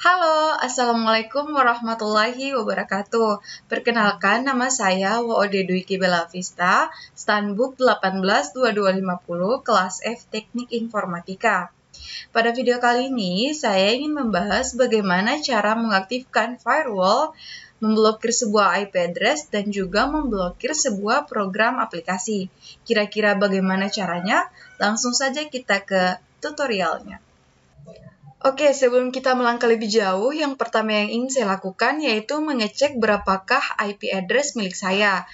Halo, Assalamualaikum warahmatullahi wabarakatuh. Perkenalkan, nama saya Woode Dwiki Belavista, Standbook 182250, kelas F Teknik Informatika. Pada video kali ini, saya ingin membahas bagaimana cara mengaktifkan firewall, memblokir sebuah IP address, dan juga memblokir sebuah program aplikasi. Kira-kira bagaimana caranya? Langsung saja kita ke tutorialnya. Oke, sebelum kita melangkah lebih jauh, yang pertama yang ingin saya lakukan yaitu mengecek berapakah IP address milik saya.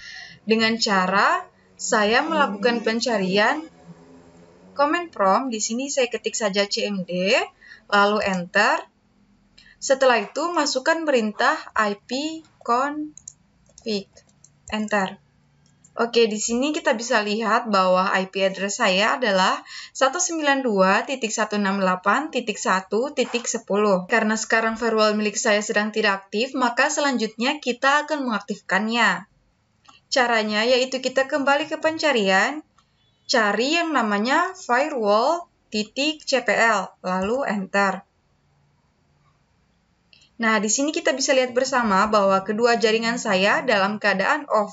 Dengan cara saya melakukan pencarian command prompt, di sini saya ketik saja cmd, lalu enter. Setelah itu masukkan perintah ipconfig, enter. Oke, di sini kita bisa lihat bahwa IP address saya adalah 192.168.1.10. Karena sekarang firewall milik saya sedang tidak aktif, maka selanjutnya kita akan mengaktifkannya. Caranya yaitu kita kembali ke pencarian, cari yang namanya firewall.cpl, lalu enter. Nah, di sini kita bisa lihat bersama bahwa kedua jaringan saya dalam keadaan off.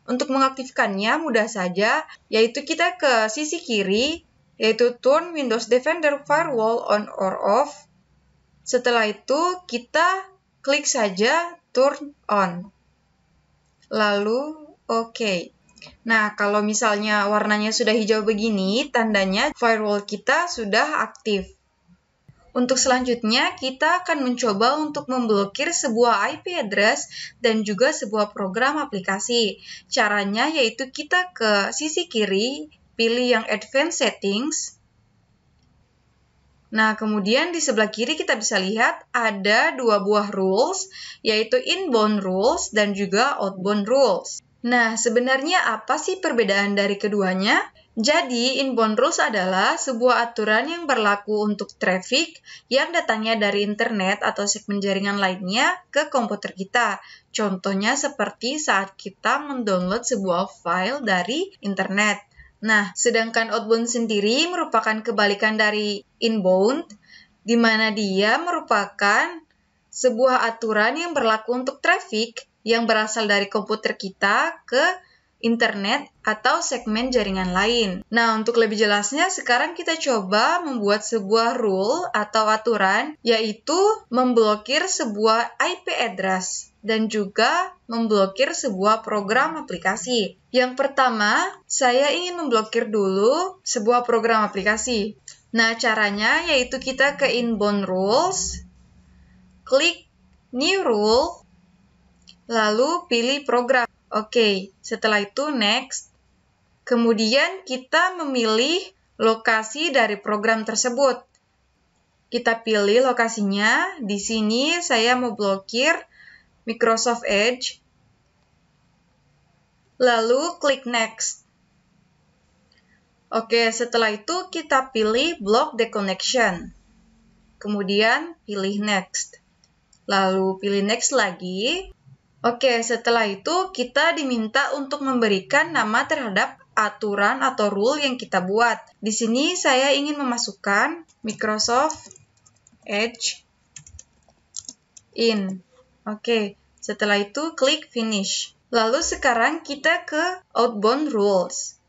Untuk mengaktifkannya mudah saja, yaitu kita ke sisi kiri, yaitu Turn Windows Defender Firewall on or off. Setelah itu, kita klik saja Turn on. Lalu, OK. Nah, kalau misalnya warnanya sudah hijau begini, tandanya firewall kita sudah aktif. Untuk selanjutnya, kita akan mencoba untuk memblokir sebuah IP address dan juga sebuah program aplikasi. Caranya yaitu kita ke sisi kiri, pilih yang Advanced Settings. Nah, kemudian di sebelah kiri kita bisa lihat ada dua buah rules, yaitu Inbound Rules dan juga Outbound Rules. Nah, sebenarnya apa sih perbedaan dari keduanya? Jadi, inbound rules adalah sebuah aturan yang berlaku untuk traffic yang datangnya dari internet atau segmen jaringan lainnya ke komputer kita. Contohnya seperti saat kita mendownload sebuah file dari internet. Nah, sedangkan outbound sendiri merupakan kebalikan dari inbound, di mana dia merupakan sebuah aturan yang berlaku untuk traffic yang berasal dari komputer kita ke internet atau segmen jaringan lain. Nah, untuk lebih jelasnya, sekarang kita coba membuat sebuah rule atau aturan, yaitu memblokir sebuah IP address dan juga memblokir sebuah program aplikasi. Yang pertama, saya ingin memblokir dulu sebuah program aplikasi. Nah, caranya yaitu kita ke Inbound Rules, klik New Rule, lalu pilih program. Oke, setelah itu next. Kemudian kita memilih lokasi dari program tersebut. Kita pilih lokasinya. Di sini saya mau blokir Microsoft Edge. Lalu klik next. Oke, setelah itu kita pilih block the connection. Kemudian pilih next. Lalu pilih next lagi. Oke, setelah itu kita diminta untuk memberikan nama terhadap aturan atau rule yang kita buat. Di sini saya ingin memasukkan Microsoft Edge in. Oke, setelah itu klik finish. Lalu sekarang kita ke outbound rules.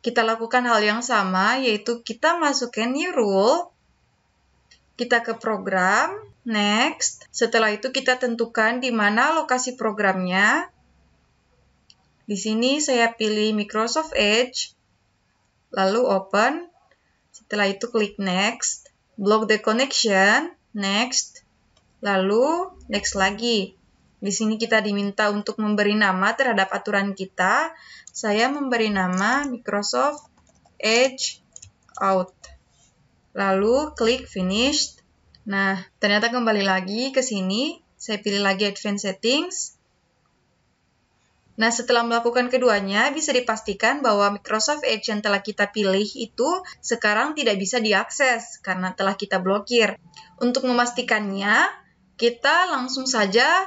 Kita lakukan hal yang sama, yaitu kita masukkan new rule. Kita ke program, next. Setelah itu kita tentukan di mana lokasi programnya. Di sini saya pilih Microsoft Edge, lalu open. Setelah itu klik next, block the connection, next, lalu next lagi. Di sini kita diminta untuk memberi nama terhadap aturan kita. Saya memberi nama Microsoft Edge out. Lalu klik finish. Nah, ternyata kembali lagi ke sini. Saya pilih lagi Advanced Settings. Nah, setelah melakukan keduanya, bisa dipastikan bahwa Microsoft Edge yang telah kita pilih itu sekarang tidak bisa diakses karena telah kita blokir. Untuk memastikannya, kita langsung saja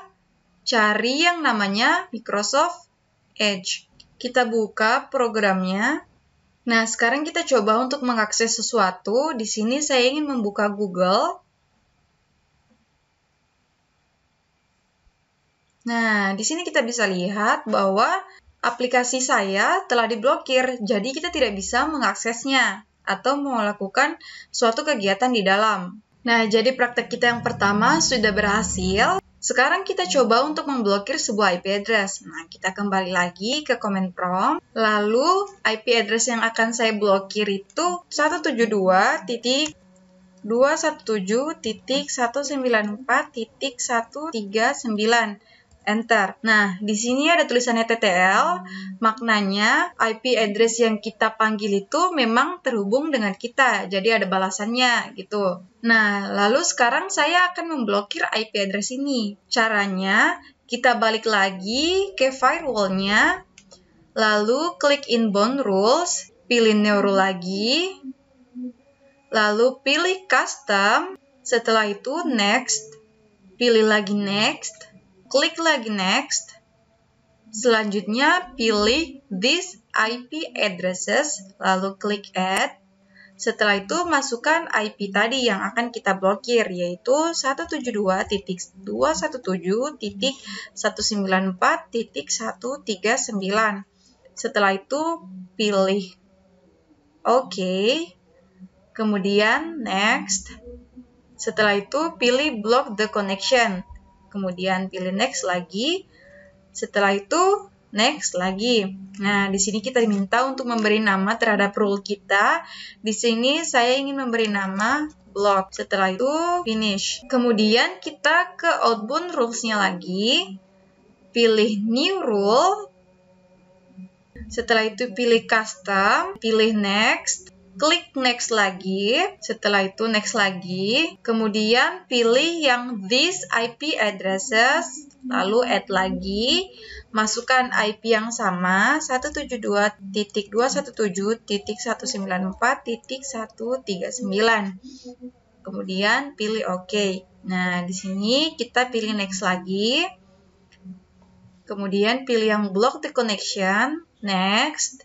cari yang namanya Microsoft Edge. Kita buka programnya. Nah, sekarang kita coba untuk mengakses sesuatu. Di sini saya ingin membuka Google. Nah, di sini kita bisa lihat bahwa aplikasi saya telah diblokir, jadi kita tidak bisa mengaksesnya atau melakukan suatu kegiatan di dalam. Nah, jadi praktek kita yang pertama sudah berhasil. Sekarang kita coba untuk memblokir sebuah IP address. Nah, kita kembali lagi ke command prompt. Lalu, IP address yang akan saya blokir itu 172.217.194.139. Enter. Nah, di sini ada tulisannya TTL, maknanya IP address yang kita panggil itu memang terhubung dengan kita, jadi ada balasannya gitu. Nah, lalu sekarang saya akan memblokir IP address ini. Caranya, kita balik lagi ke firewall-nya, lalu klik inbound rules, pilih new rule lagi, lalu pilih custom, setelah itu next, pilih lagi next, klik lagi next, selanjutnya pilih this IP addresses, lalu klik add, setelah itu masukkan IP tadi yang akan kita blokir, yaitu 172.217.194.139. Setelah itu pilih OK, kemudian next, setelah itu pilih block the connection, kemudian pilih next lagi, setelah itu next lagi. Nah, di sini kita diminta untuk memberi nama terhadap rule kita. Di sini saya ingin memberi nama block. Setelah itu finish. Kemudian kita ke outbound rules-nya lagi. Pilih new rule. Setelah itu pilih custom, pilih next. Klik next lagi, setelah itu next lagi, kemudian pilih yang this IP addresses, lalu add lagi, masukkan IP yang sama 172.217.194.139, kemudian pilih OK. Nah, di sini kita pilih next lagi, kemudian pilih yang block the connection, next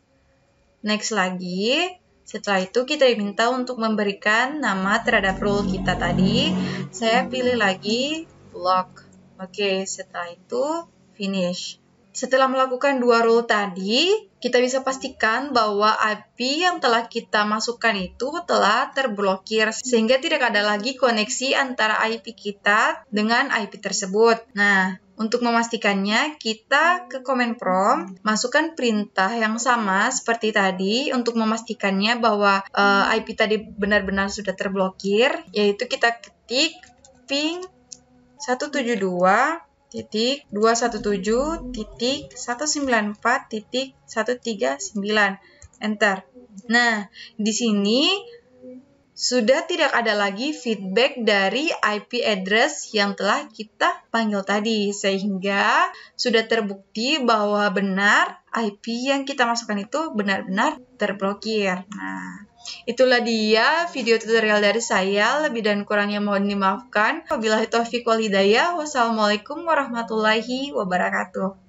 lagi. Setelah itu kita diminta untuk memberikan nama terhadap rule kita tadi. Saya pilih lagi block. Oke, setelah itu finish. Setelah melakukan dua rule tadi, kita bisa pastikan bahwa IP yang telah kita masukkan itu telah terblokir, sehingga tidak ada lagi koneksi antara IP kita dengan IP tersebut. Nah, untuk memastikannya, kita ke command prompt, masukkan perintah yang sama seperti tadi untuk memastikannya bahwa IP tadi benar-benar sudah terblokir, yaitu kita ketik ping 172.217.194.139, enter. Nah, di sini sudah tidak ada lagi feedback dari IP address yang telah kita panggil tadi, sehingga sudah terbukti bahwa benar IP yang kita masukkan itu benar-benar terblokir. Nah, itulah dia video tutorial dari saya. Lebih dan kurangnya mohon dimaafkan. Wabillahi taufiq wal hidayah. Wassalamualaikum warahmatullahi wabarakatuh.